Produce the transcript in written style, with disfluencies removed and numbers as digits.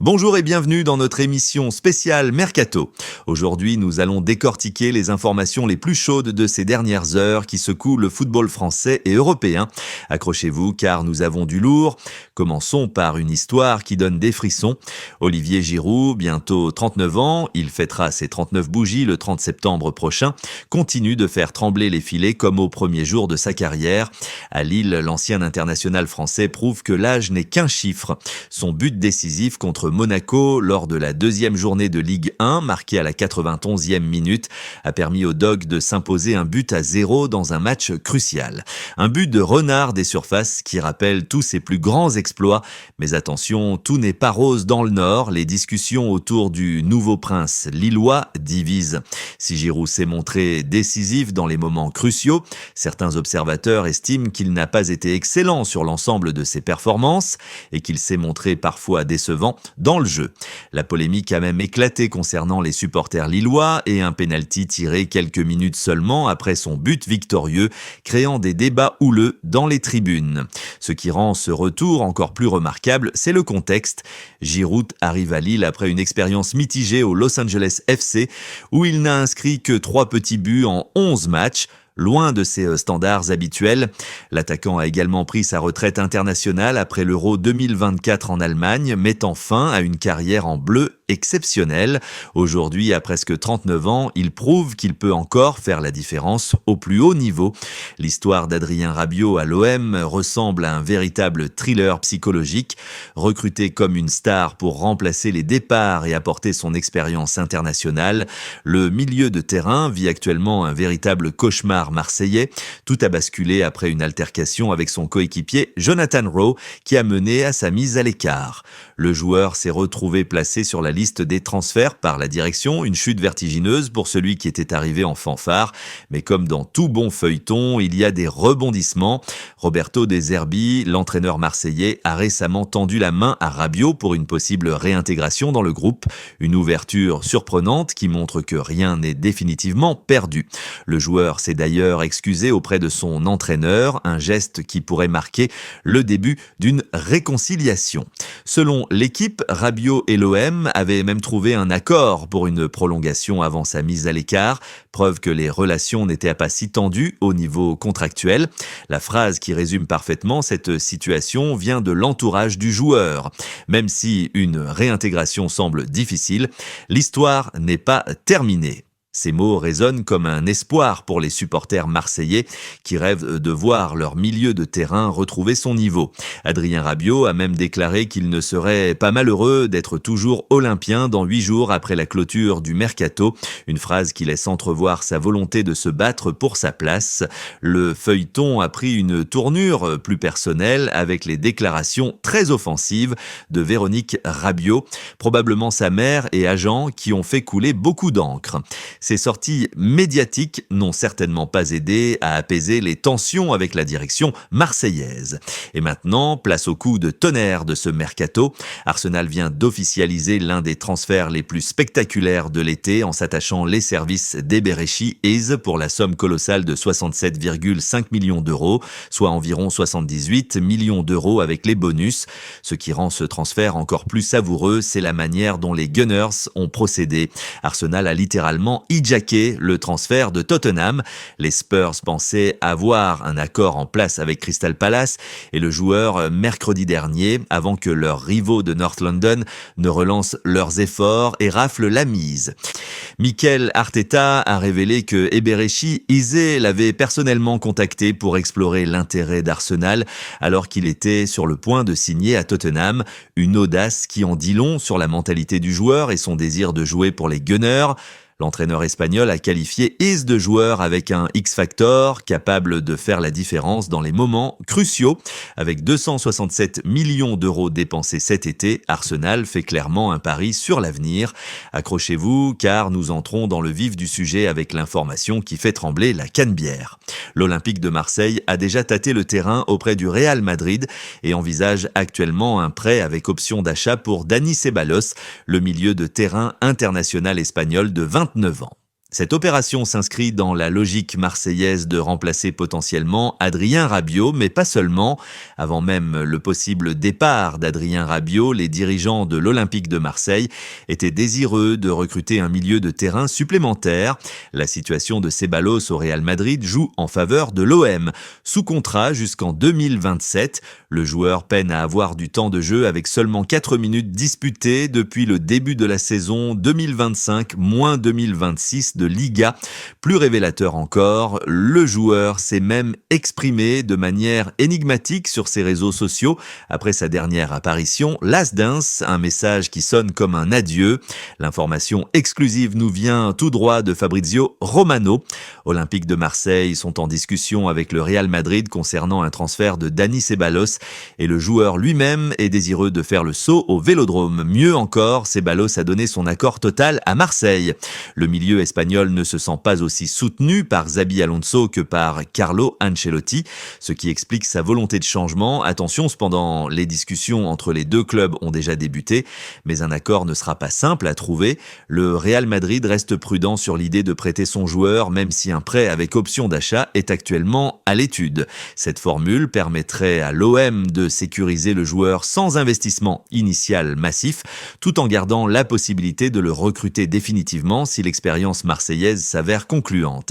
Bonjour et bienvenue dans notre émission spéciale Mercato. Aujourd'hui, nous allons décortiquer les informations les plus chaudes de ces dernières heures qui secouent le football français et européen. Accrochez-vous car nous avons du lourd. Commençons par une histoire qui donne des frissons. Olivier Giroud, bientôt 39 ans, il fêtera ses 39 bougies le 30 septembre prochain, continue de faire trembler les filets comme au premier jour de sa carrière. À Lille, l'ancien international français prouve que l'âge n'est qu'un chiffre. Son but décisif contre Monaco lors de la deuxième journée de Ligue 1, marqué à la 91e minute, a permis aux Dogs de s'imposer 1-0 dans un match crucial. Un but de renard des surfaces qui rappelle tous ses plus grands exploits. Mais attention, tout n'est pas rose dans le Nord. Les discussions autour du nouveau prince lillois divisent. Si Giroud s'est montré décisif dans les moments cruciaux, certains observateurs estiment qu'il n'a pas été excellent sur l'ensemble de ses performances et qu'il s'est montré parfois décevant dans le jeu. La polémique a même éclaté concernant les supporters lillois et un pénalty tiré quelques minutes seulement après son but victorieux, créant des débats houleux dans les tribunes. Ce qui rend ce retour encore plus remarquable, c'est le contexte. Giroud arrive à Lille après une expérience mitigée au Los Angeles FC où il n'a inscrit que 3 petits buts en 11 matchs. Loin de ses standards habituels, l'attaquant a également pris sa retraite internationale après l'Euro 2024 en Allemagne, mettant fin à une carrière en bleu exceptionnelle. Aujourd'hui, à presque 39 ans, il prouve qu'il peut encore faire la différence au plus haut niveau. L'histoire d'Adrien Rabiot à l'OM ressemble à un véritable thriller psychologique. Recruté comme une star pour remplacer les départs et apporter son expérience internationale, le milieu de terrain vit actuellement un véritable cauchemar marseillais. Tout a basculé après une altercation avec son coéquipier Jonathan Rowe qui a mené à sa mise à l'écart. Le joueur s'est retrouvé placé sur la liste des transferts par la direction, une chute vertigineuse pour celui qui était arrivé en fanfare. Mais comme dans tout bon feuilleton, il y a des rebondissements. Roberto De Zerbi, l'entraîneur marseillais, a récemment tendu la main à Rabiot pour une possible réintégration dans le groupe. Une ouverture surprenante qui montre que rien n'est définitivement perdu. Le joueur s'est d'ailleurs excusé auprès de son entraîneur, un geste qui pourrait marquer le début d'une réconciliation. Selon l'équipe, Rabiot et l'OM avaient même trouvé un accord pour une prolongation avant sa mise à l'écart, preuve que les relations n'étaient pas si tendues au niveau contractuel. La phrase qui résume parfaitement cette situation vient de l'entourage du joueur. Même si une réintégration semble difficile, l'histoire n'est pas terminée. Ces mots résonnent comme un espoir pour les supporters marseillais qui rêvent de voir leur milieu de terrain retrouver son niveau. Adrien Rabiot a même déclaré qu'il ne serait pas malheureux d'être toujours olympien dans 8 jours après la clôture du Mercato, une phrase qui laisse entrevoir sa volonté de se battre pour sa place. Le feuilleton a pris une tournure plus personnelle avec les déclarations très offensives de Véronique Rabiot, probablement sa mère et agent qui ont fait couler beaucoup d'encre. Ces sorties médiatiques n'ont certainement pas aidé à apaiser les tensions avec la direction marseillaise. Et maintenant, place au coup de tonnerre de ce mercato. Arsenal vient d'officialiser l'un des transferts les plus spectaculaires de l'été en s'attachant les services d'Eberechi Eze pour la somme colossale de 67,5 millions d'euros, soit environ 78 millions d'euros avec les bonus. Ce qui rend ce transfert encore plus savoureux, c'est la manière dont les Gunners ont procédé. Arsenal a littéralement hijacké le transfert de Tottenham. Les Spurs pensaient avoir un accord en place avec Crystal Palace et le joueur mercredi dernier, avant que leurs rivaux de North London ne relancent leurs efforts et raflent la mise. Mikel Arteta a révélé que Eberechi Eze l'avait personnellement contacté pour explorer l'intérêt d'Arsenal alors qu'il était sur le point de signer à Tottenham. Une audace qui en dit long sur la mentalité du joueur et son désir de jouer pour les Gunners. L'entraîneur espagnol a qualifié Eze de joueur avec un X-Factor, capable de faire la différence dans les moments cruciaux. Avec 267 millions d'euros dépensés cet été, Arsenal fait clairement un pari sur l'avenir. Accrochez-vous, car nous entrons dans le vif du sujet avec l'information qui fait trembler la canebière. L'Olympique de Marseille a déjà tâté le terrain auprès du Real Madrid et envisage actuellement un prêt avec option d'achat pour Dani Ceballos, le milieu de terrain international espagnol de 29 ans. Cette opération s'inscrit dans la logique marseillaise de remplacer potentiellement Adrien Rabiot, mais pas seulement. Avant même le possible départ d'Adrien Rabiot, les dirigeants de l'Olympique de Marseille étaient désireux de recruter un milieu de terrain supplémentaire. La situation de Ceballos au Real Madrid joue en faveur de l'OM. Sous contrat jusqu'en 2027, le joueur peine à avoir du temps de jeu avec seulement 4 minutes disputées depuis le début de la saison 2025-2026 de Liga. Plus révélateur encore, le joueur s'est même exprimé de manière énigmatique sur ses réseaux sociaux après sa dernière apparition. Last Dance, un message qui sonne comme un adieu. L'information exclusive nous vient tout droit de Fabrizio Romano. Olympique de Marseille sont en discussion avec le Real Madrid concernant un transfert de Dani Ceballos et le joueur lui-même est désireux de faire le saut au Vélodrome. Mieux encore, Ceballos a donné son accord total à Marseille. Le milieu espagnol ne se sent pas aussi soutenu par Xabi Alonso que par Carlo Ancelotti, ce qui explique sa volonté de changement. Attention, cependant, les discussions entre les deux clubs ont déjà débuté, mais un accord ne sera pas simple à trouver. Le Real Madrid reste prudent sur l'idée de prêter son joueur, même si un prêt avec option d'achat est actuellement à l'étude. Cette formule permettrait à l'OM de sécuriser le joueur sans investissement initial massif, tout en gardant la possibilité de le recruter définitivement si l'expérience marseillaise s'avère concluante.